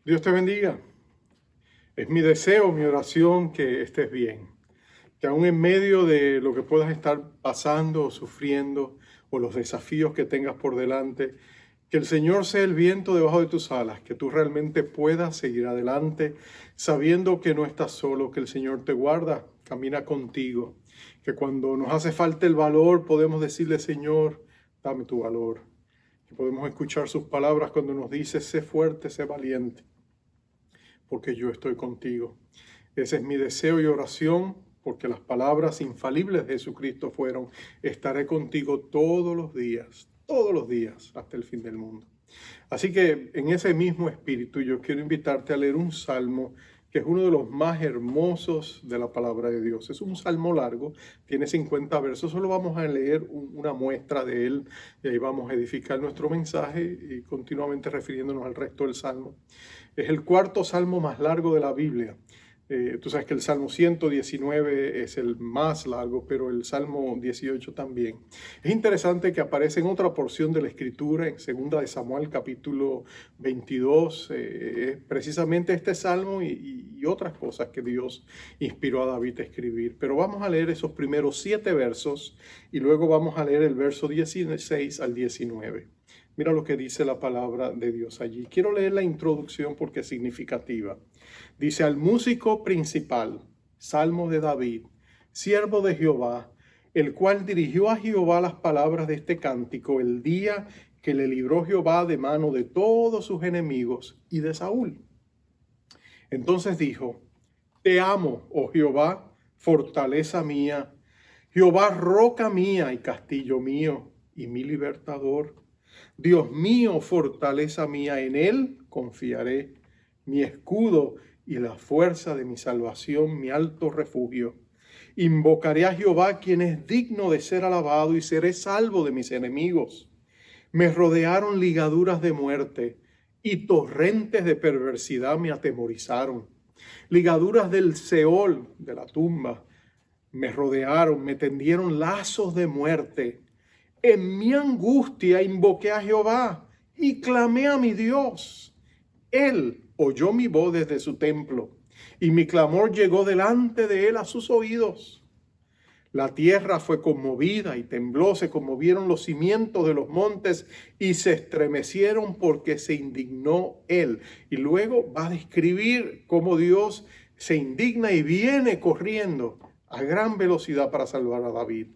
Dios te bendiga. Es mi deseo, mi oración que estés bien. Que aún en medio de lo que puedas estar pasando o sufriendo o los desafíos que tengas por delante, que el Señor sea el viento debajo de tus alas, que tú realmente puedas seguir adelante sabiendo que no estás solo, que el Señor te guarda, camina contigo, que cuando nos hace falta el valor podemos decirle, Señor, dame tu valor. Que podemos escuchar sus palabras cuando nos dice, sé fuerte, sé valiente, porque yo estoy contigo. Ese es mi deseo y oración, porque las palabras infalibles de Jesucristo fueron, estaré contigo todos los días, hasta el fin del mundo. Así que en ese mismo espíritu yo quiero invitarte a leer un salmo que es uno de los más hermosos de la palabra de Dios. Es un salmo largo, tiene 50 versos, solo vamos a leer una muestra de él y ahí vamos a edificar nuestro mensaje y continuamente refiriéndonos al resto del salmo. Es el cuarto salmo más largo de la Biblia. Tú sabes que el Salmo 119 es el más largo, pero el Salmo 18 también. Es interesante que aparece en otra porción de la Escritura, en 2 de Samuel capítulo 22, precisamente este Salmo y otras cosas que Dios inspiró a David a escribir. Pero vamos a leer esos primeros 7 versos y luego vamos a leer el verso 16 al 19. Mira lo que dice la palabra de Dios allí. Quiero leer la introducción porque es significativa. Dice, al músico principal, Salmo de David, siervo de Jehová, el cual dirigió a Jehová las palabras de este cántico el día que le libró Jehová de mano de todos sus enemigos y de Saúl. Entonces dijo, te amo, oh Jehová, fortaleza mía, Jehová, roca mía y castillo mío y mi libertador. Dios mío, fortaleza mía, en él confiaré, mi escudo y la fuerza de mi salvación, mi alto refugio. Invocaré a Jehová, quien es digno de ser alabado, y seré salvo de mis enemigos. Me rodearon ligaduras de muerte, y torrentes de perversidad me atemorizaron. Ligaduras del Seol, de la tumba, me rodearon, me tendieron lazos de muerte. En mi angustia invoqué a Jehová y clamé a mi Dios. Él oyó mi voz desde su templo y mi clamor llegó delante de él a sus oídos. La tierra fue conmovida y tembló, se conmovieron los cimientos de los montes y se estremecieron porque se indignó él. Y luego va a describir cómo Dios se indigna y viene corriendo a gran velocidad para salvar a David.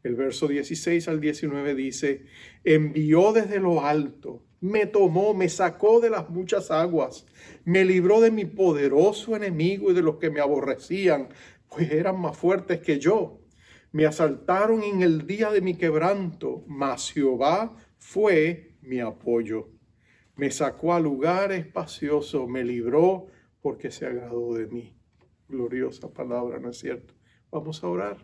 El verso 16 al 19 dice, envió desde lo alto, me tomó, me sacó de las muchas aguas, me libró de mi poderoso enemigo y de los que me aborrecían, pues eran más fuertes que yo. Me asaltaron en el día de mi quebranto, mas Jehová fue mi apoyo. Me sacó a lugar espacioso, me libró porque se agradó de mí. Gloriosa palabra, ¿no es cierto? Vamos a orar.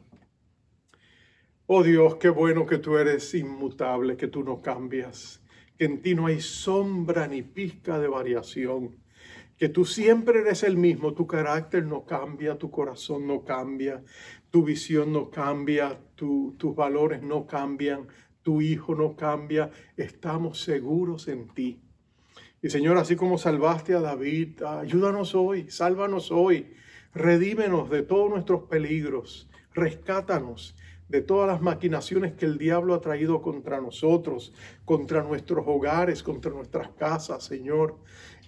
Oh Dios, qué bueno que tú eres inmutable, que tú no cambias, que en ti no hay sombra ni pizca de variación, que tú siempre eres el mismo, tu carácter no cambia, tu corazón no cambia, tu visión no cambia, tus valores no cambian, tu hijo no cambia, estamos seguros en ti. Y Señor, así como salvaste a David, ayúdanos hoy, sálvanos hoy, redímenos de todos nuestros peligros, rescátanos de todas las maquinaciones que el diablo ha traído contra nosotros, contra nuestros hogares, contra nuestras casas, Señor,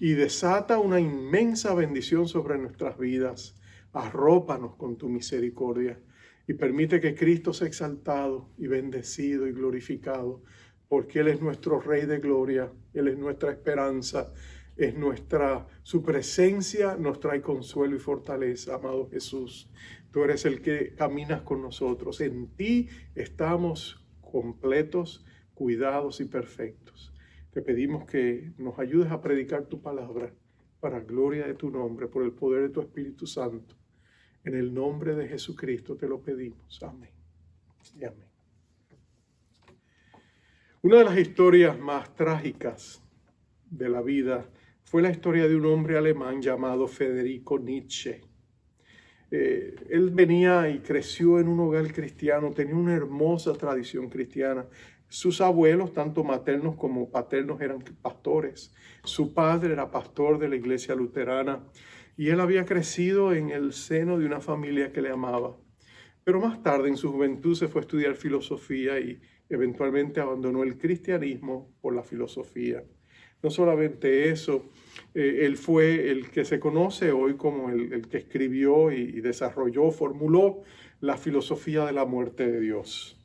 y desata una inmensa bendición sobre nuestras vidas. Arrópanos con tu misericordia y permite que Cristo sea exaltado y bendecido y glorificado, porque Él es nuestro Rey de gloria, Él es nuestra esperanza, su presencia nos trae consuelo y fortaleza, amado Jesús. Tú eres el que caminas con nosotros. En ti estamos completos, cuidados y perfectos. Te pedimos que nos ayudes a predicar tu palabra para gloria de tu nombre, por el poder de tu Espíritu Santo. En el nombre de Jesucristo te lo pedimos. Amén y amén. Una de las historias más trágicas de la vida fue la historia de un hombre alemán llamado Friedrich Nietzsche. Él venía y creció en un hogar cristiano, tenía una hermosa tradición cristiana. Sus abuelos, tanto maternos como paternos, eran pastores. Su padre era pastor de la iglesia luterana y él había crecido en el seno de una familia que le amaba. Pero más tarde, en su juventud, se fue a estudiar filosofía y eventualmente abandonó el cristianismo por la filosofía. No solamente eso, él fue el que se conoce hoy como el que escribió y desarrolló, formuló la filosofía de la muerte de Dios.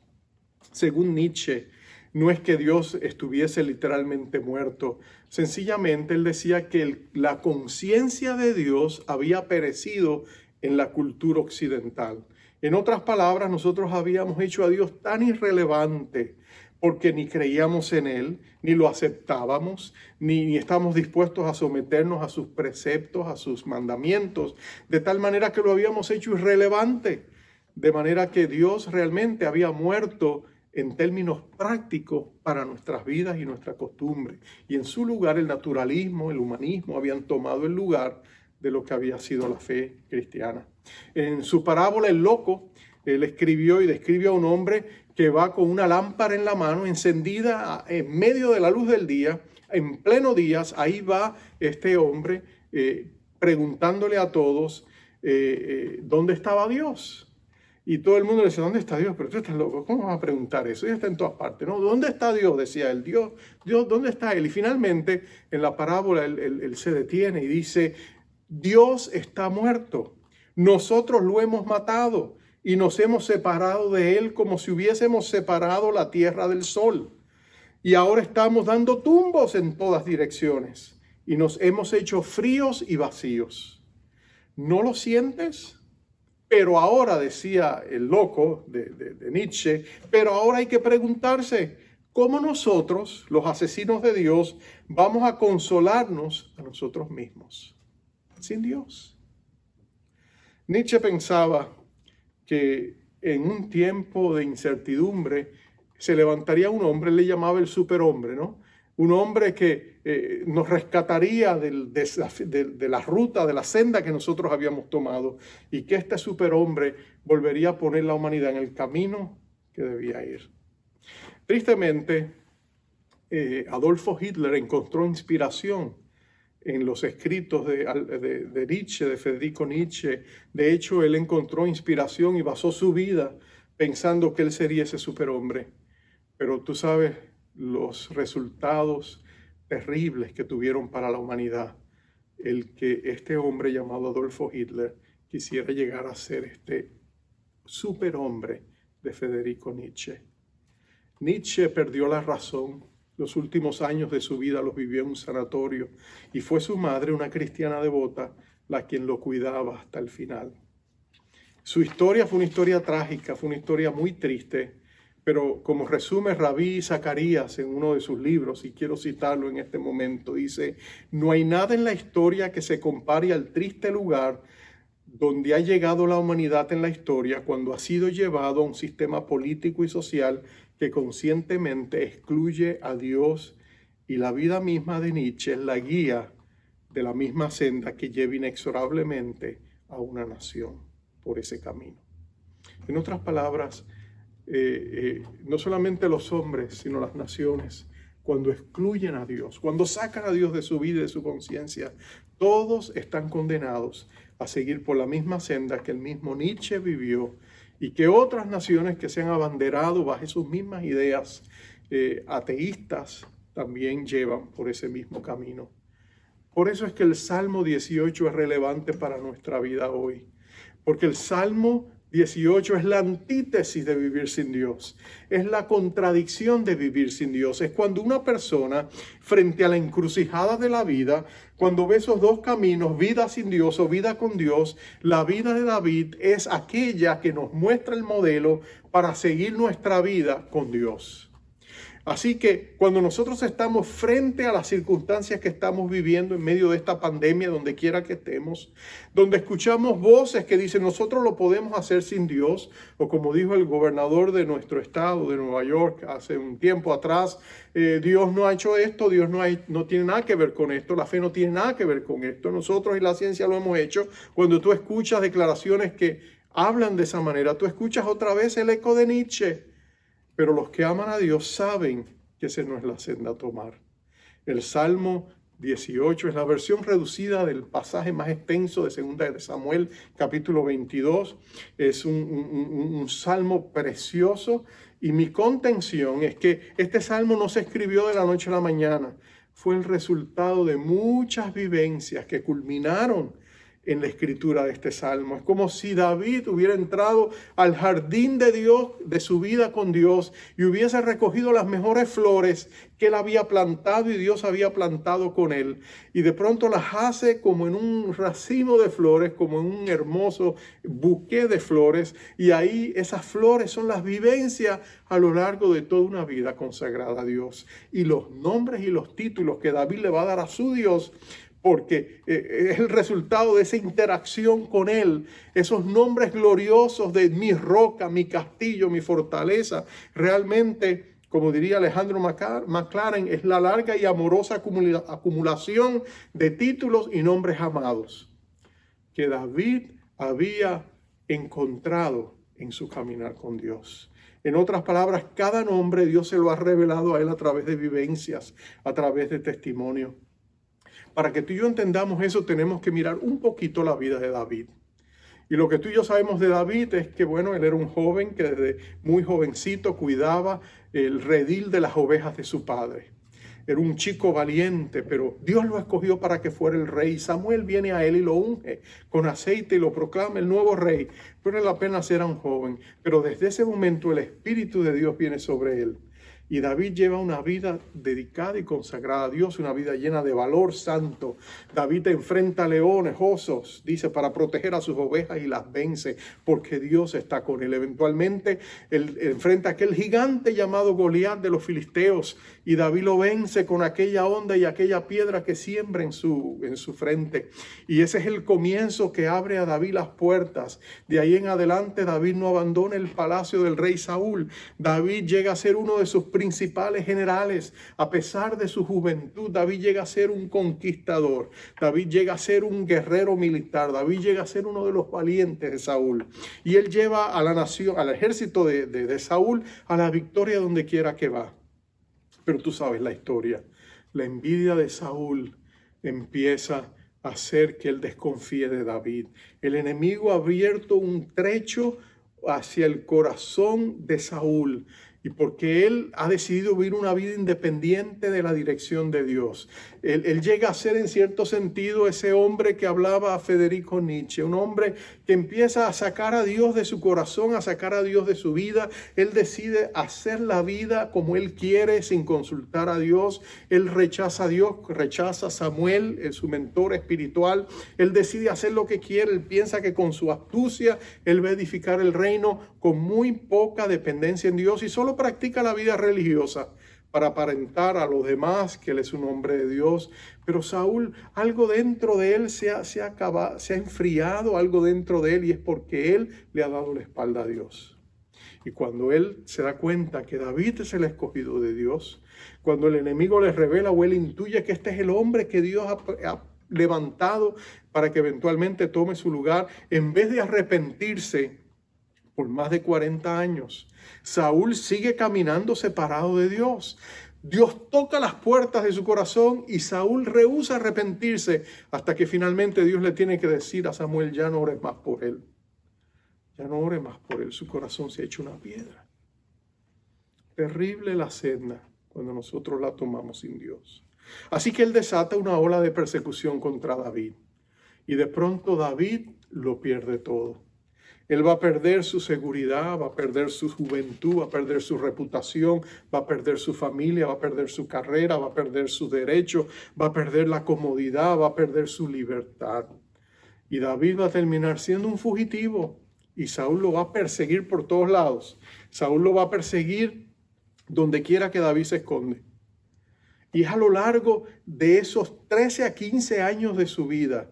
Según Nietzsche, no es que Dios estuviese literalmente muerto, sencillamente él decía que la conciencia de Dios había perecido en la cultura occidental. En otras palabras, nosotros habíamos hecho a Dios tan irrelevante porque ni creíamos en Él, ni lo aceptábamos, ni estábamos dispuestos a someternos a sus preceptos, a sus mandamientos, de tal manera que lo habíamos hecho irrelevante, de manera que Dios realmente había muerto en términos prácticos para nuestras vidas y nuestra costumbre. Y en su lugar el naturalismo, el humanismo habían tomado el lugar de lo que había sido la fe cristiana. En su parábola El Loco, él escribió y describe a un hombre que va con una lámpara en la mano encendida en medio de la luz del día, en pleno día. Ahí va este hombre preguntándole a todos dónde estaba Dios. Y todo el mundo le decía, ¿dónde está Dios? Pero tú estás loco, ¿cómo vas a preguntar eso? Dios está en todas partes, ¿no? ¿Dónde está Dios? Decía él, Dios, ¿dónde está Él? Y finalmente, en la parábola, él se detiene y dice, Dios está muerto. Nosotros lo hemos matado y nos hemos separado de Él como si hubiésemos separado la tierra del sol. Y ahora estamos dando tumbos en todas direcciones y nos hemos hecho fríos y vacíos. ¿No lo sientes? Pero ahora, decía el loco de Nietzsche, pero ahora hay que preguntarse, ¿cómo nosotros, los asesinos de Dios, vamos a consolarnos a nosotros mismos sin Dios? Nietzsche pensaba que en un tiempo de incertidumbre se levantaría un hombre, él le llamaba el superhombre, ¿no? Un hombre que nos rescataría de la ruta, de la senda que nosotros habíamos tomado, y que este superhombre volvería a poner la humanidad en el camino que debía ir. Tristemente, Adolfo Hitler encontró inspiración en los escritos de Nietzsche, de Federico Nietzsche. De hecho, él encontró inspiración y basó su vida pensando que él sería ese superhombre. Pero tú sabes los resultados terribles que tuvieron para la humanidad el que este hombre llamado Adolfo Hitler quisiera llegar a ser este superhombre de Federico Nietzsche. Nietzsche perdió la razón. Los últimos años de su vida los vivió en un sanatorio y fue su madre, una cristiana devota, la quien lo cuidaba hasta el final. Su historia fue una historia trágica, fue una historia muy triste, pero como resume Rabí Zacarías en uno de sus libros, y quiero citarlo en este momento, dice, no hay nada en la historia que se compare al triste lugar donde ha llegado la humanidad en la historia cuando ha sido llevado a un sistema político y social que conscientemente excluye a Dios, y la vida misma de Nietzsche es la guía de la misma senda que lleva inexorablemente a una nación por ese camino. En otras palabras, no solamente los hombres, sino las naciones, cuando excluyen a Dios, cuando sacan a Dios de su vida y de su conciencia, todos están condenados a seguir por la misma senda que el mismo Nietzsche vivió, y que otras naciones que se han abanderado bajo sus mismas ideas ateístas también llevan por ese mismo camino. Por eso es que el Salmo 18 es relevante para nuestra vida hoy, porque el Salmo 18 es la antítesis de vivir sin Dios, es la contradicción de vivir sin Dios. Es cuando una persona, frente a la encrucijada de la vida, cuando ve esos dos caminos, vida sin Dios o vida con Dios, la vida de David es aquella que nos muestra el modelo para seguir nuestra vida con Dios. Así que cuando nosotros estamos frente a las circunstancias que estamos viviendo en medio de esta pandemia, donde quiera que estemos, donde escuchamos voces que dicen nosotros lo podemos hacer sin Dios, o como dijo el gobernador de nuestro estado de Nueva York hace un tiempo atrás, Dios no ha hecho esto, Dios no tiene nada que ver con esto, la fe no tiene nada que ver con esto, nosotros y la ciencia lo hemos hecho. Cuando tú escuchas declaraciones que hablan de esa manera, tú escuchas otra vez el eco de Nietzsche. pero los que aman a Dios saben que esa no es la senda a tomar. El Salmo 18 es la versión reducida del pasaje más extenso de 2 de Samuel, capítulo 22. Es un salmo precioso, y mi contención es que este salmo no se escribió de la noche a la mañana. Fue el resultado de muchas vivencias que culminaron en la escritura de este salmo. Es como si David hubiera entrado al jardín de Dios, de su vida con Dios, y hubiese recogido las mejores flores que él había plantado y Dios había plantado con él. Y de pronto las hace como en un racimo de flores, como en un hermoso buqué de flores. Y ahí esas flores son las vivencias a lo largo de toda una vida consagrada a Dios. Y los nombres y los títulos que David le va a dar a su Dios, porque es el resultado de esa interacción con Él. Esos nombres gloriosos de mi roca, mi castillo, mi fortaleza, realmente, como diría Alejandro McLaren, es la larga y amorosa acumulación de títulos y nombres amados que David había encontrado en su caminar con Dios. En otras palabras, cada nombre Dios se lo ha revelado a él a través de vivencias, a través de testimonio. Para que tú y yo entendamos eso, tenemos que mirar un poquito la vida de David. Y lo que tú y yo sabemos de David es que, bueno, él era un joven que desde muy jovencito cuidaba el redil de las ovejas de su padre. Era un chico valiente, pero Dios lo escogió para que fuera el rey. Samuel viene a él y lo unge con aceite y lo proclama el nuevo rey. Pero él apenas era un joven. Pero desde ese momento el Espíritu de Dios viene sobre él. Y David lleva una vida dedicada y consagrada a Dios, una vida llena de valor santo. David enfrenta leones, osos, dice, para proteger a sus ovejas y las vence, porque Dios está con él. Eventualmente, él enfrenta a aquel gigante llamado Goliat de los filisteos, y David lo vence con aquella onda y aquella piedra que siembra en su frente. Y ese es el comienzo que abre a David las puertas. De ahí en adelante, David no abandona el palacio del rey Saúl. David llega a ser uno de sus principales generales. A pesar de su juventud, David llega a ser un conquistador. David llega a ser un guerrero militar. David llega a ser uno de los valientes de Saúl. Y él lleva a la nación, al ejército de Saúl, a la victoria donde quiera que va. Pero tú sabes la historia. La envidia de Saúl empieza a hacer que él desconfíe de David. El enemigo ha abierto un trecho hacia el corazón de Saúl, y porque él ha decidido vivir una vida independiente de la dirección de Dios. Él llega a ser en cierto sentido ese hombre que hablaba a Federico Nietzsche, un hombre que empieza a sacar a Dios de su corazón, a sacar a Dios de su vida. Él decide hacer la vida como él quiere sin consultar a Dios. Él rechaza a Dios, rechaza a Samuel, su mentor espiritual. Él decide hacer lo que quiere. Él piensa que con su astucia él va a edificar el reino con muy poca dependencia en Dios, y solo practica la vida religiosa para aparentar a los demás que él es un hombre de Dios. Pero Saúl, algo dentro de él se ha enfriado, algo dentro de él, y es porque él le ha dado la espalda a Dios. Y cuando él se da cuenta que David es el escogido de Dios, cuando el enemigo le revela o él intuye que este es el hombre que Dios ha levantado para que eventualmente tome su lugar, en vez de arrepentirse por más de 40 años, Saúl sigue caminando separado de Dios. Dios toca las puertas de su corazón y Saúl rehúsa arrepentirse, hasta que finalmente Dios le tiene que decir a Samuel: ya no ores más por él. Ya no ore más por él. Su corazón se ha hecho una piedra. Terrible la senda cuando nosotros la tomamos sin Dios. Así que él desata una ola de persecución contra David. Y de pronto David lo pierde todo. Él va a perder su seguridad, va a perder su juventud, va a perder su reputación, va a perder su familia, va a perder su carrera, va a perder su derecho, va a perder la comodidad, va a perder su libertad. Y David va a terminar siendo un fugitivo, y Saúl lo va a perseguir por todos lados. Saúl lo va a perseguir donde quiera que David se esconde. Y es a lo largo de esos 13 a 15 años de su vida,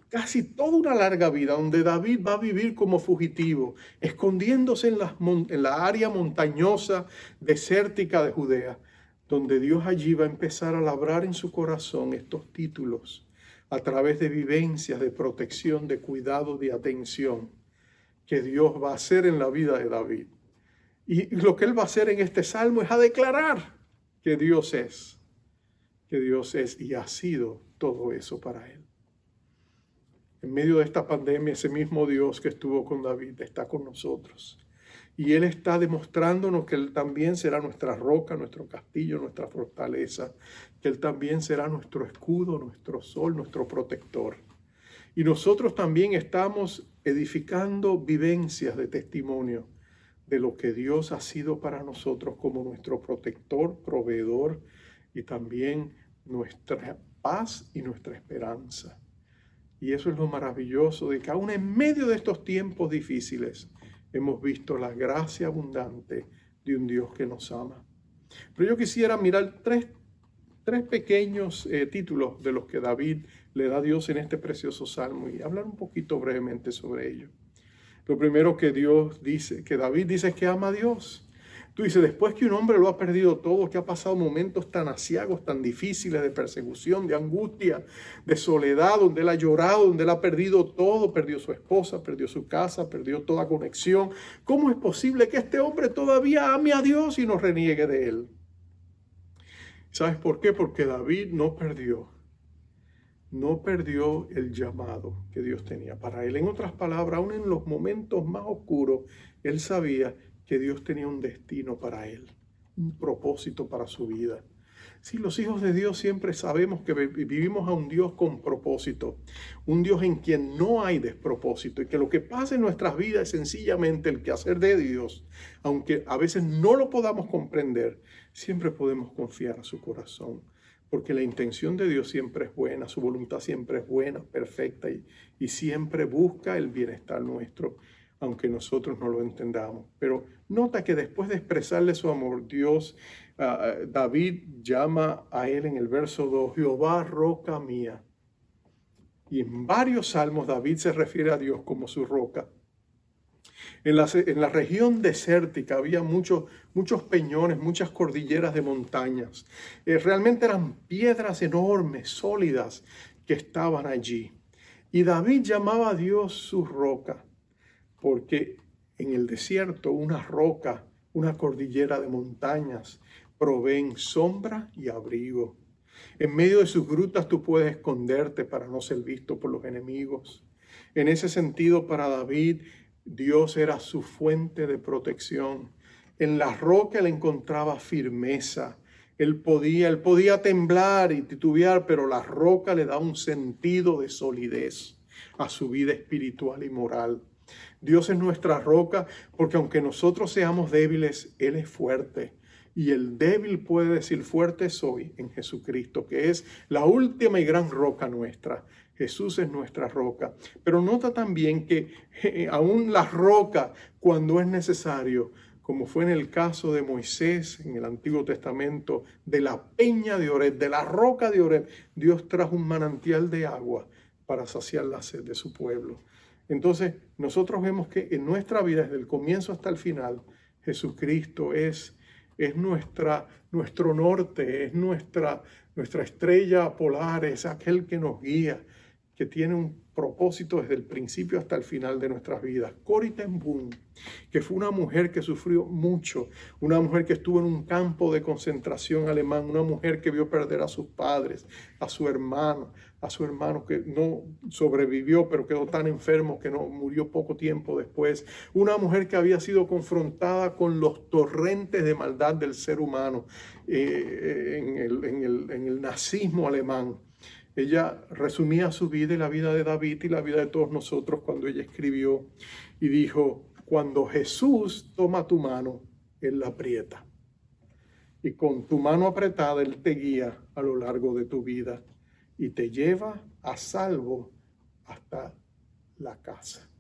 casi toda una larga vida, donde David va a vivir como fugitivo, escondiéndose en la área montañosa, desértica de Judea, donde Dios allí va a empezar a labrar en su corazón estos títulos a través de vivencias de protección, de cuidado, de atención, que Dios va a hacer en la vida de David. Y lo que él va a hacer en este salmo es a declarar que Dios es y ha sido todo eso para él. En medio de esta pandemia, ese mismo Dios que estuvo con David está con nosotros. Y Él está demostrándonos que Él también será nuestra roca, nuestro castillo, nuestra fortaleza, que Él también será nuestro escudo, nuestro sol, nuestro protector. Y nosotros también estamos edificando vivencias de testimonio de lo que Dios ha sido para nosotros como nuestro protector, proveedor y también nuestra paz y nuestra esperanza. Y eso es lo maravilloso de que aún en medio de estos tiempos difíciles hemos visto la gracia abundante de un Dios que nos ama. Pero yo quisiera mirar tres pequeños títulos de los que David le da a Dios en este precioso salmo y hablar un poquito brevemente sobre ello. Lo primero que David dice es que ama a Dios. Tú dices, después que un hombre lo ha perdido todo, que ha pasado momentos tan aciagos, tan difíciles de persecución, de angustia, de soledad, donde él ha llorado, donde él ha perdido todo, perdió su esposa, perdió su casa, perdió toda conexión. ¿Cómo es posible que este hombre todavía ame a Dios y no reniegue de él? ¿Sabes por qué? Porque David no perdió el llamado que Dios tenía para él. En otras palabras, aún en los momentos más oscuros, él sabía que Dios tenía un destino para él, un propósito para su vida. Sí, los hijos de Dios siempre sabemos que vivimos a un Dios con propósito, un Dios en quien no hay despropósito y que lo que pasa en nuestras vidas es sencillamente el quehacer de Dios, aunque a veces no lo podamos comprender, siempre podemos confiar a su corazón, porque la intención de Dios siempre es buena, su voluntad siempre es buena, perfecta y siempre busca el bienestar nuestro, aunque nosotros no lo entendamos. Pero nota que después de expresarle su amor, David llama a él en el verso 2, Jehová, roca mía. Y en varios salmos David se refiere a Dios como su roca. En la región desértica había muchos peñones, muchas cordilleras de montañas. Realmente eran piedras enormes, sólidas, que estaban allí. Y David llamaba a Dios su roca, porque en el desierto una roca, una cordillera de montañas, proveen sombra y abrigo. En medio de sus grutas tú puedes esconderte para no ser visto por los enemigos. En ese sentido, para David, Dios era su fuente de protección. En la roca él encontraba firmeza. Él podía temblar y titubear, pero la roca le da un sentido de solidez a su vida espiritual y moral. Dios es nuestra roca porque aunque nosotros seamos débiles, Él es fuerte. Y el débil puede decir fuerte soy en Jesucristo, que es la última y gran roca nuestra. Jesús es nuestra roca. Pero nota también que aún la roca, cuando es necesario, como fue en el caso de Moisés en el Antiguo Testamento, de la peña de Oreb, de la roca de Oreb, Dios trajo un manantial de agua para saciar la sed de su pueblo. Entonces, nosotros vemos que en nuestra vida, desde el comienzo hasta el final, Jesucristo es nuestro norte, es nuestra estrella polar, es aquel que nos guía, que tiene un propósito desde el principio hasta el final de nuestras vidas. Corrie ten Boom, que fue una mujer que sufrió mucho, una mujer que estuvo en un campo de concentración alemán, una mujer que vio perder a sus padres, a su hermano que no sobrevivió, pero quedó tan enfermo que no murió poco tiempo después. Una mujer que había sido confrontada con los torrentes de maldad del ser humano en el nazismo alemán. Ella resumía su vida y la vida de David y la vida de todos nosotros cuando ella escribió y dijo, cuando Jesús toma tu mano, Él la aprieta. Y con tu mano apretada, Él te guía a lo largo de tu vida y te lleva a salvo hasta la casa.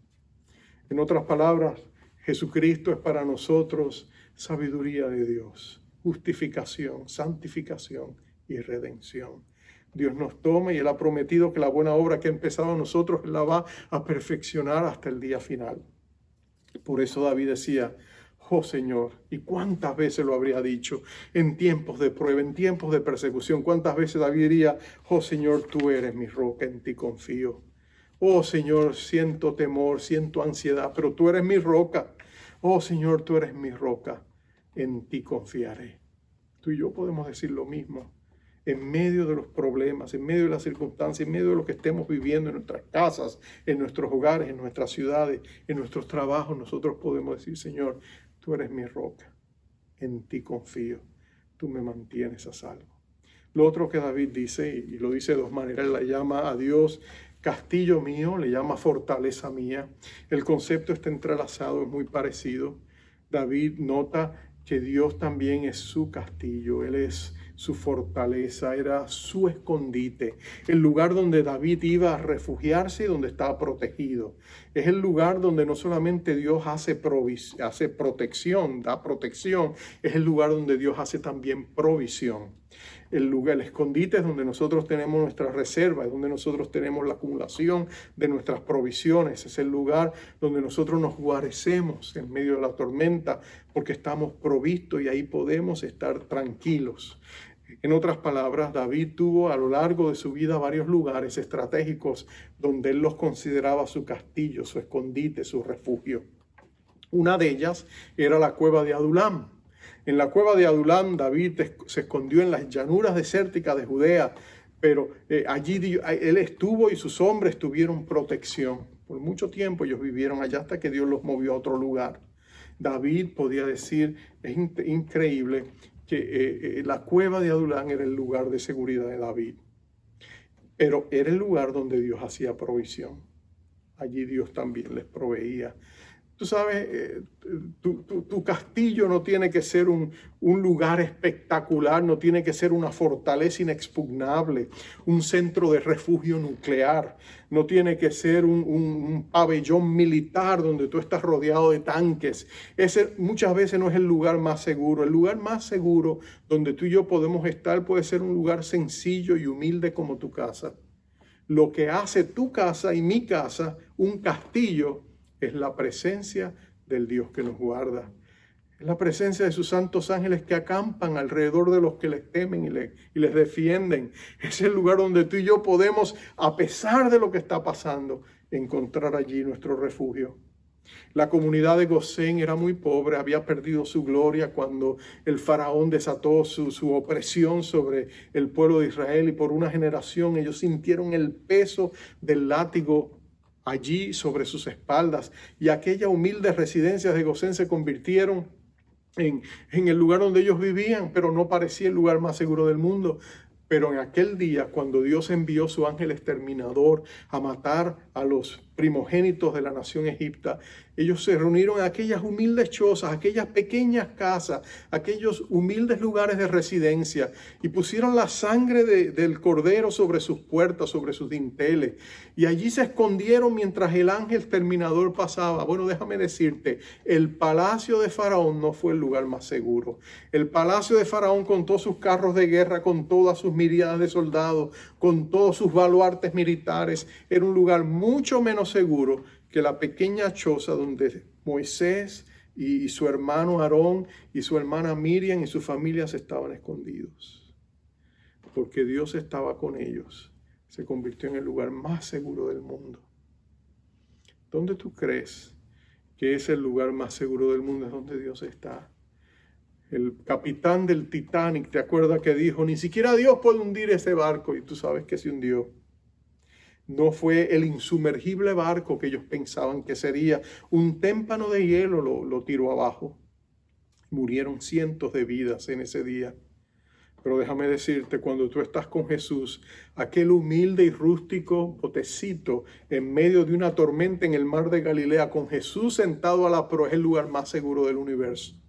En otras palabras, Jesucristo es para nosotros sabiduría de Dios, justificación, santificación y redención. Dios nos toma y Él ha prometido que la buena obra que ha empezado en nosotros, Él la va a perfeccionar hasta el día final. Por eso David decía, oh Señor, y cuántas veces lo habría dicho en tiempos de prueba, en tiempos de persecución, cuántas veces David diría, oh Señor, tú eres mi roca, en ti confío. Oh Señor, siento temor, siento ansiedad, pero tú eres mi roca. Oh Señor, tú eres mi roca, en ti confiaré. Tú y yo podemos decir lo mismo. En medio de los problemas, en medio de las circunstancias, en medio de lo que estemos viviendo en nuestras casas, en nuestros hogares, en nuestras ciudades, en nuestros trabajos, nosotros podemos decir, Señor, tú eres mi roca, en ti confío, tú me mantienes a salvo. Lo otro que David dice, y lo dice de dos maneras, le llama a Dios castillo mío, le llama fortaleza mía. El concepto está entrelazado, es muy parecido. David nota que Dios también es su castillo, Él es su fortaleza, era su escondite, el lugar donde David iba a refugiarse y donde estaba protegido. Es el lugar donde no solamente Dios hace protección, da protección, es el lugar donde Dios hace también provisión. El escondite es donde nosotros tenemos nuestras reservas, es donde nosotros tenemos la acumulación de nuestras provisiones. Es el lugar donde nosotros nos guarecemos en medio de la tormenta porque estamos provistos y ahí podemos estar tranquilos. En otras palabras, David tuvo a lo largo de su vida varios lugares estratégicos donde él los consideraba su castillo, su escondite, su refugio. Una de ellas era la cueva de Adulam. En la cueva de Adulam, David se escondió en las llanuras desérticas de Judea, pero allí él estuvo y sus hombres tuvieron protección. Por mucho tiempo ellos vivieron allá hasta que Dios los movió a otro lugar. David podía decir, es increíble, que la cueva de Adulam era el lugar de seguridad de David, pero era el lugar donde Dios hacía provisión. Allí Dios también les proveía. Tú sabes, tu castillo no tiene que ser un lugar espectacular, no tiene que ser una fortaleza inexpugnable, un centro de refugio nuclear, no tiene que ser un pabellón militar donde tú estás rodeado de tanques. Ese muchas veces no es el lugar más seguro. El lugar más seguro donde tú y yo podemos estar puede ser un lugar sencillo y humilde como tu casa. Lo que hace tu casa y mi casa un castillo es la presencia del Dios que nos guarda. Es la presencia de sus santos ángeles que acampan alrededor de los que les temen y les defienden. Es el lugar donde tú y yo podemos, a pesar de lo que está pasando, encontrar allí nuestro refugio. La comunidad de Gosén era muy pobre, había perdido su gloria cuando el faraón desató su opresión sobre el pueblo de Israel, y por una generación ellos sintieron el peso del látigo allí sobre sus espaldas, y aquella humilde residencia de Gosén se convirtieron en el lugar donde ellos vivían, pero no parecía el lugar más seguro del mundo. Pero en aquel día, cuando Dios envió su ángel exterminador a matar a los primogénitos de la nación egipta, ellos se reunieron en aquellas humildes chozas, aquellas pequeñas casas, aquellos humildes lugares de residencia, y pusieron la sangre del cordero sobre sus puertas, sobre sus dinteles, y allí se escondieron mientras el ángel exterminador pasaba. Bueno, déjame decirte, el palacio de Faraón no fue el lugar más seguro. El palacio de Faraón, con todos sus carros de guerra, con todas sus miríadas de soldados, con todos sus baluartes militares, era un lugar mucho menos seguro que la pequeña choza donde Moisés y su hermano Aarón y su hermana Miriam y sus familias estaban escondidos. Porque Dios estaba con ellos, se convirtió en el lugar más seguro del mundo. ¿Dónde tú crees que es el lugar más seguro del mundo? Es donde Dios está. El capitán del Titanic, ¿te acuerdas que dijo? Ni siquiera Dios puede hundir ese barco, y tú sabes que se hundió. No fue el insumergible barco que ellos pensaban que sería. Un témpano de hielo lo tiró abajo. Murieron cientos de vidas en ese día. Pero déjame decirte, cuando tú estás con Jesús, aquel humilde y rústico botecito en medio de una tormenta en el mar de Galilea, con Jesús sentado a la proa, es el lugar más seguro del universo.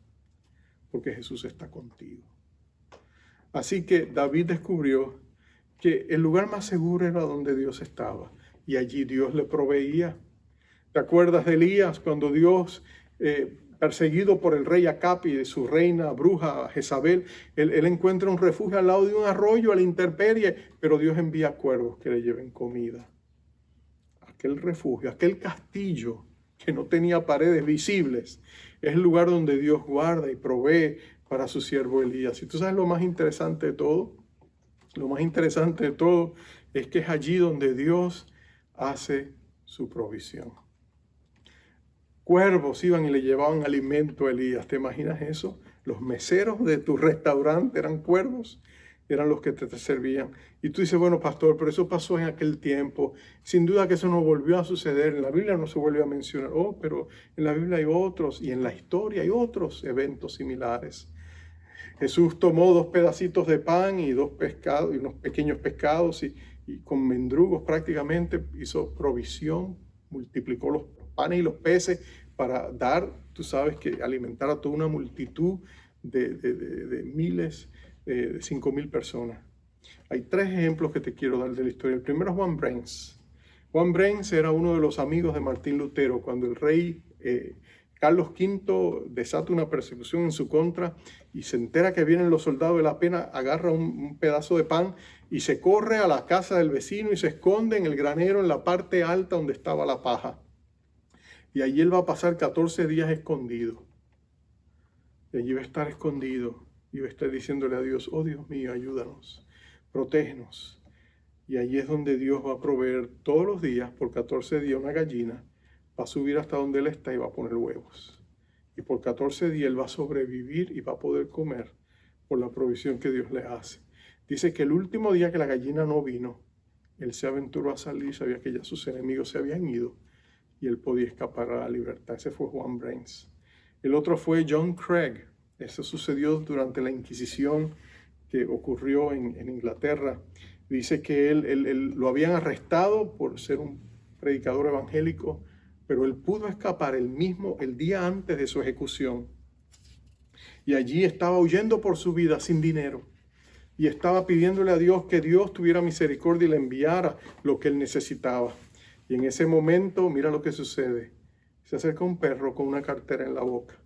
Porque Jesús está contigo. Así que David descubrió que el lugar más seguro era donde Dios estaba, y allí Dios le proveía. ¿Te acuerdas de Elías cuando Dios, perseguido por el rey Acab y de su reina bruja Jezabel, él encuentra un refugio al lado de un arroyo a la intemperie, pero Dios envía cuervos que le lleven comida? Aquel refugio, aquel castillo que no tenía paredes visibles, es el lugar donde Dios guarda y provee para su siervo Elías. Y tú sabes lo más interesante de todo, lo más interesante de todo es que es allí donde Dios hace su provisión. Cuervos iban y le llevaban alimento a Elías. ¿Te imaginas eso? Los meseros de tu restaurante eran cuervos, eran los que te servían. Y tú dices, bueno, pastor, pero eso pasó en aquel tiempo. Sin duda que eso no volvió a suceder. En la Biblia no se vuelve a mencionar. Oh, pero en la Biblia hay otros, y en la historia hay otros eventos similares. Jesús tomó 2 pedacitos de pan y 2 pescados y unos pequeños pescados y con mendrugos prácticamente hizo provisión, multiplicó los panes y los peces para dar, tú sabes, que alimentar a toda una multitud de miles, de 5,000 personas. Hay 3 ejemplos que te quiero dar de la historia. El primero es Juan Brens. Juan Brens era uno de los amigos de Martín Lutero. Cuando el rey Carlos V desata una persecución en su contra y se entera que vienen los soldados, él apenas agarra un pedazo de pan y se corre a la casa del vecino y se esconde en el granero en la parte alta donde estaba la paja. Y allí él va a pasar 14 días escondido. Y allí va a estar escondido y va a estar diciéndole a Dios, oh Dios mío, ayúdanos, protégenos. Y allí es donde Dios va a proveer todos los días, por 14 días, una gallina. Va a subir hasta donde él está y va a poner huevos. Y por 14 días él va a sobrevivir y va a poder comer por la provisión que Dios le hace. Dice que el último día que la gallina no vino, él se aventuró a salir, sabía que ya sus enemigos se habían ido y él podía escapar a la libertad. Ese fue Juan Brens. El otro fue John Craig. Eso sucedió durante la Inquisición que ocurrió en Inglaterra. Dice que él lo habían arrestado por ser un predicador evangélico, pero él pudo escapar el día antes de su ejecución. Y allí estaba huyendo por su vida sin dinero. Y estaba pidiéndole a Dios que Dios tuviera misericordia y le enviara lo que él necesitaba. Y en ese momento, mira lo que sucede. Se acerca un perro con una cartera en la boca.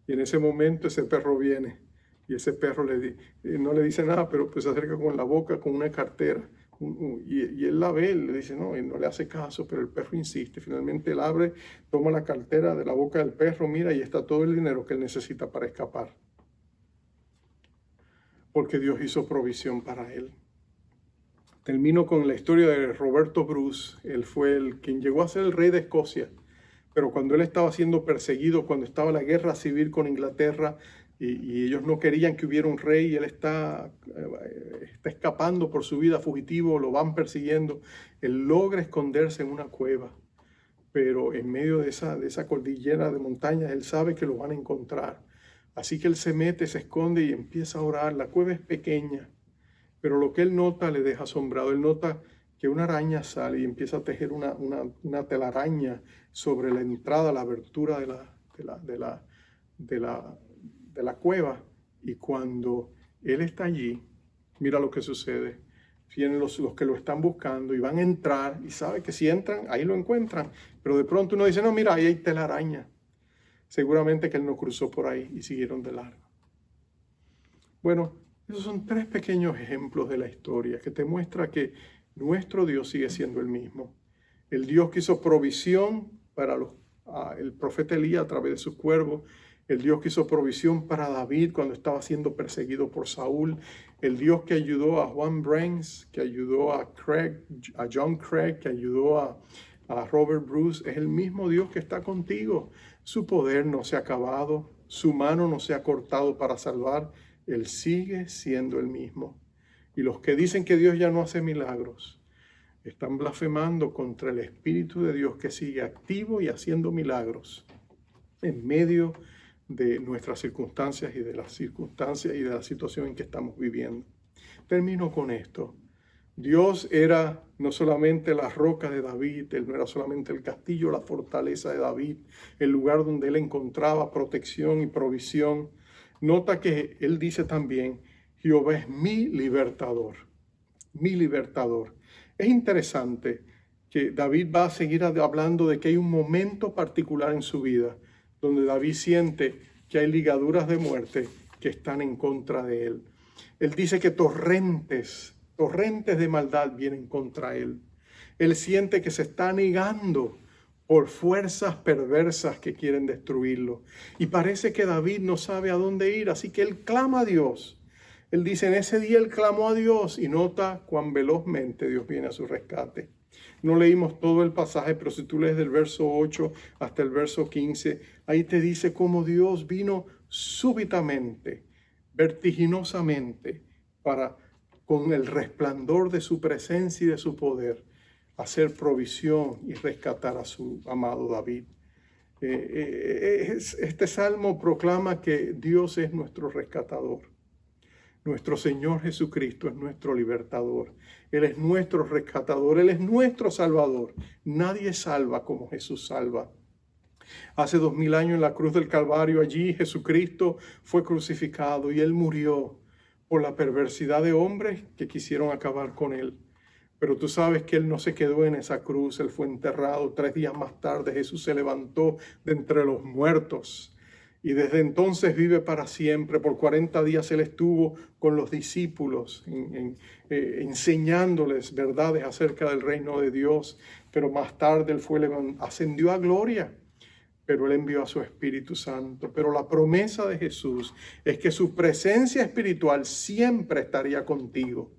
Y en ese momento ese perro viene. Y ese perro no le dice nada, pero pues se acerca con la boca con una cartera. Y él la ve, le dice no, y no le hace caso, pero el perro insiste. Finalmente él abre, toma la cartera de la boca del perro, mira, y está todo el dinero que él necesita para escapar. Porque Dios hizo provisión para él. Termino con la historia de Roberto Bruce. Él fue quien llegó a ser el rey de Escocia. Pero cuando él estaba siendo perseguido, cuando estaba la guerra civil con Inglaterra, y ellos no querían que hubiera un rey, y él está escapando por su vida, fugitivo, lo van persiguiendo, él logra esconderse en una cueva. Pero en medio de esa cordillera de montañas, él sabe que lo van a encontrar. Así que él se mete, se esconde y empieza a orar. La cueva es pequeña, pero lo que él nota le deja asombrado. Él nota que una araña sale y empieza a tejer una telaraña sobre la entrada, la abertura de la cueva. Y cuando él está allí, mira lo que sucede. Vienen los que lo están buscando y van a entrar y sabe que si entran, ahí lo encuentran. Pero de pronto uno dice, no, mira, ahí hay telaraña. Seguramente que él no cruzó por ahí y siguieron de largo. Bueno, esos son 3 pequeños ejemplos de la historia que te muestra que nuestro Dios sigue siendo el mismo. El Dios que hizo provisión para el profeta Elías a través de sus cuervos. El Dios que hizo provisión para David cuando estaba siendo perseguido por Saúl. El Dios que ayudó a Juan Brens, que ayudó a John Craig, que ayudó a Robert Bruce. Es el mismo Dios que está contigo. Su poder no se ha acabado. Su mano no se ha cortado para salvar. Él sigue siendo el mismo. Y los que dicen que Dios ya no hace milagros, están blasfemando contra el Espíritu de Dios que sigue activo y haciendo milagros en medio de nuestras circunstancias y de las circunstancias y de la situación en que estamos viviendo. Termino con esto. Dios era no solamente la roca de David, Él no era solamente el castillo, la fortaleza de David, el lugar donde Él encontraba protección y provisión. Nota que Él dice también, Jehová es mi libertador, mi libertador. Es interesante que David va a seguir hablando de que hay un momento particular en su vida donde David siente que hay ligaduras de muerte que están en contra de él. Él dice que torrentes de maldad vienen contra él. Él siente que se está negando por fuerzas perversas que quieren destruirlo. Y parece que David no sabe a dónde ir, así que él clama a Dios. Él dice, en ese día él clamó a Dios y nota cuán velozmente Dios viene a su rescate. No leímos todo el pasaje, pero si tú lees del verso 8 hasta el verso 15, ahí te dice cómo Dios vino súbitamente, vertiginosamente, para, con el resplandor de su presencia y de su poder, hacer provisión y rescatar a su amado David. Este salmo proclama que Dios es nuestro rescatador. Nuestro Señor Jesucristo es nuestro libertador. Él es nuestro rescatador. Él es nuestro salvador. Nadie salva como Jesús salva. Hace 2000 años en la cruz del Calvario, allí Jesucristo fue crucificado y Él murió por la perversidad de hombres que quisieron acabar con Él. Pero tú sabes que Él no se quedó en esa cruz. Él fue enterrado. 3 días más tarde Jesús se levantó de entre los muertos. Y desde entonces vive para siempre. Por 40 días Él estuvo con los discípulos enseñándoles verdades acerca del reino de Dios. Pero más tarde Él ascendió a gloria. Pero Él envió a su Espíritu Santo. Pero la promesa de Jesús es que su presencia espiritual siempre estaría contigo.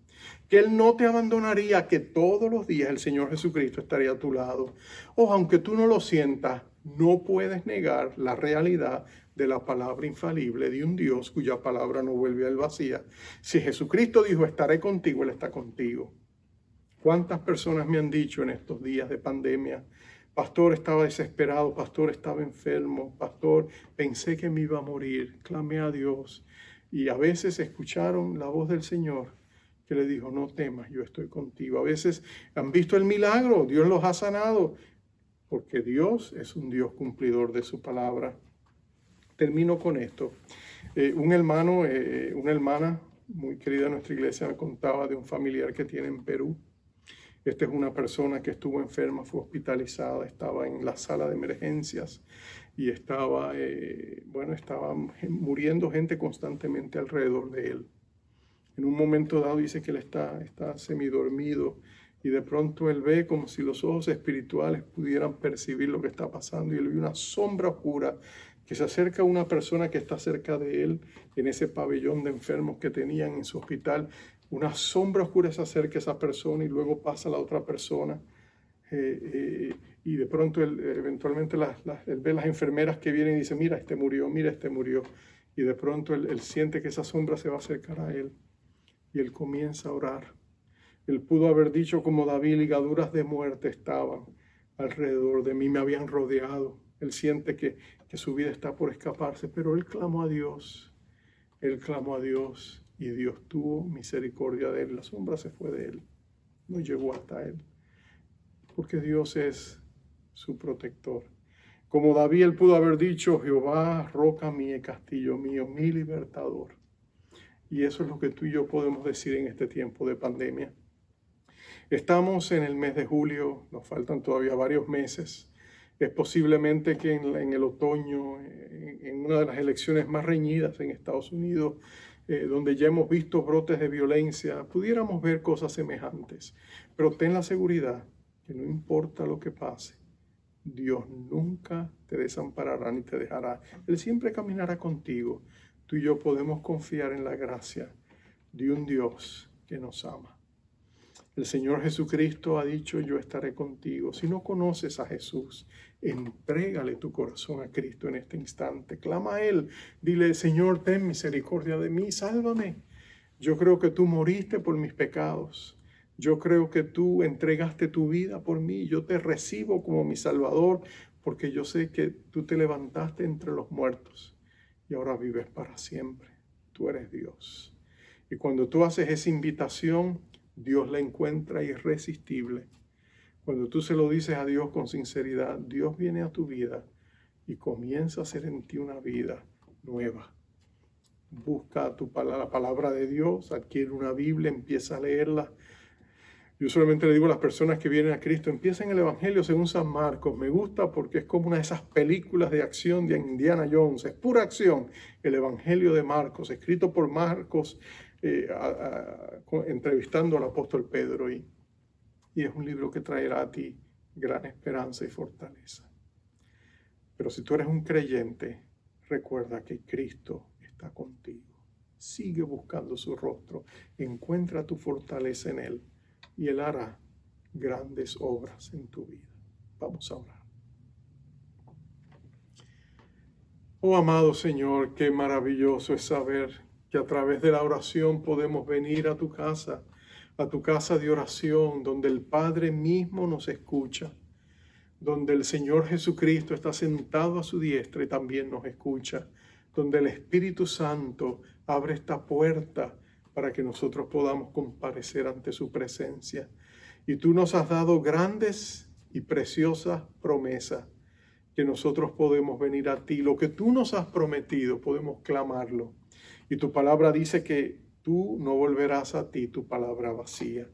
Que Él no te abandonaría, que todos los días el Señor Jesucristo estaría a tu lado. O aunque tú no lo sientas, no puedes negar la realidad de la palabra infalible de un Dios cuya palabra no vuelve al vacía. Si Jesucristo dijo, estaré contigo, Él está contigo. ¿Cuántas personas me han dicho en estos días de pandemia? Pastor, estaba desesperado, pastor, estaba enfermo, pastor, pensé que me iba a morir, clamé a Dios. Y a veces escucharon la voz del Señor que le dijo, no temas, yo estoy contigo. A veces han visto el milagro, Dios los ha sanado, porque Dios es un Dios cumplidor de su palabra. Termino con esto. Un hermano, una hermana muy querida de nuestra iglesia me contaba de un familiar que tiene en Perú. Esta es una persona que estuvo enferma, fue hospitalizada, estaba en la sala de emergencias y estaba muriendo gente constantemente alrededor de él. En un momento dado dice que él está semidormido y de pronto él ve como si los ojos espirituales pudieran percibir lo que está pasando y él ve una sombra oscura que se acerca a una persona que está cerca de él en ese pabellón de enfermos que tenían en su hospital. Una sombra oscura se acerca a esa persona y luego pasa a la otra persona. Y de pronto eventualmente él ve las enfermeras que vienen y dice, mira, este murió. Y de pronto él siente que esa sombra se va a acercar a él. Y él comienza a orar. Él pudo haber dicho como David, ligaduras de muerte estaban alrededor de mí, me habían rodeado. Él siente que su vida está por escaparse, pero él clamó a Dios. Él clamó a Dios y Dios tuvo misericordia de él. La sombra se fue de él, no llegó hasta él, porque Dios es su protector. Como David, él pudo haber dicho, Jehová, roca mía, castillo mío, mi libertador. Y eso es lo que tú y yo podemos decir en este tiempo de pandemia. Estamos en el mes de julio, nos faltan todavía varios meses. Es posiblemente que en el otoño, en una de las elecciones más reñidas en Estados Unidos, donde ya hemos visto brotes de violencia, pudiéramos ver cosas semejantes. Pero ten la seguridad que no importa lo que pase, Dios nunca te desamparará ni te dejará. Él siempre caminará contigo. Tú y yo podemos confiar en la gracia de un Dios que nos ama. El Señor Jesucristo ha dicho, yo estaré contigo. Si no conoces a Jesús, entrégale tu corazón a Cristo en este instante. Clama a Él. Dile, Señor, ten misericordia de mí, sálvame. Yo creo que tú moriste por mis pecados. Yo creo que tú entregaste tu vida por mí. Yo te recibo como mi Salvador, porque yo sé que tú te levantaste entre los muertos y ahora vives para siempre. Tú eres Dios. Y cuando tú haces esa invitación, Dios la encuentra irresistible. Cuando tú se lo dices a Dios con sinceridad, Dios viene a tu vida y comienza a hacer en ti una vida nueva. Busca la palabra de Dios, adquiere una Biblia, empieza a leerla. Yo solamente le digo a las personas que vienen a Cristo, empiecen el Evangelio según San Marcos. Me gusta porque es como una de esas películas de acción de Indiana Jones. Es pura acción. El Evangelio de Marcos, escrito por Marcos, entrevistando al apóstol Pedro. Y es un libro que traerá a ti gran esperanza y fortaleza. Pero si tú eres un creyente, recuerda que Cristo está contigo. Sigue buscando su rostro. Encuentra tu fortaleza en Él. Y Él hará grandes obras en tu vida. Vamos a orar. Oh amado Señor, qué maravilloso es saber que a través de la oración podemos venir a tu casa de oración, donde el Padre mismo nos escucha, donde el Señor Jesucristo está sentado a su diestra y también nos escucha, donde el Espíritu Santo abre esta puerta para que nosotros podamos comparecer ante su presencia. Y tú nos has dado grandes y preciosas promesas que nosotros podemos venir a ti. Lo que tú nos has prometido, podemos clamarlo. Y tu palabra dice que tú no volverás a ti tu palabra vacía.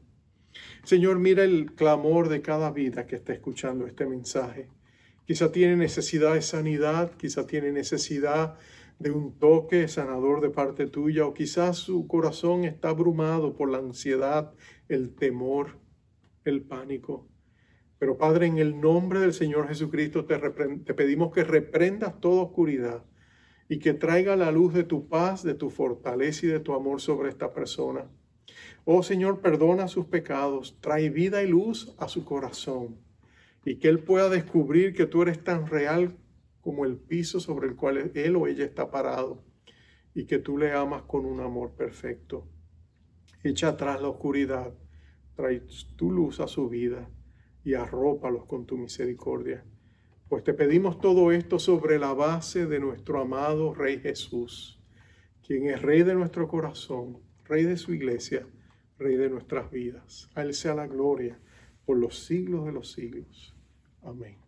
Señor, mira el clamor de cada vida que está escuchando este mensaje. Quizá tiene necesidad de sanidad, quizá tiene necesidad de un toque sanador de parte tuya, o quizás su corazón está abrumado por la ansiedad, el temor, el pánico. Pero Padre, en el nombre del Señor Jesucristo te pedimos que reprendas toda oscuridad y que traiga la luz de tu paz, de tu fortaleza y de tu amor sobre esta persona. Oh Señor, perdona sus pecados, trae vida y luz a su corazón y que Él pueda descubrir que tú eres tan real como el piso sobre el cual él o ella está parado y que tú le amas con un amor perfecto. Echa atrás la oscuridad, trae tu luz a su vida y arrópalos con tu misericordia. Pues te pedimos todo esto sobre la base de nuestro amado Rey Jesús, quien es Rey de nuestro corazón, Rey de su iglesia, Rey de nuestras vidas. A Él sea la gloria por los siglos de los siglos. Amén.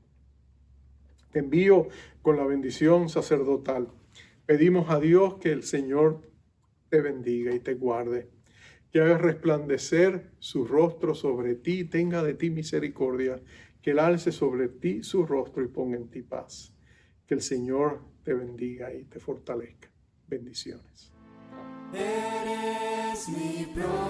Te envío con la bendición sacerdotal. Pedimos a Dios que el Señor te bendiga y te guarde, que haga resplandecer su rostro sobre ti, tenga de ti misericordia, que Él alce sobre ti su rostro y ponga en ti paz. Que el Señor te bendiga y te fortalezca. Bendiciones. Eres mi protector.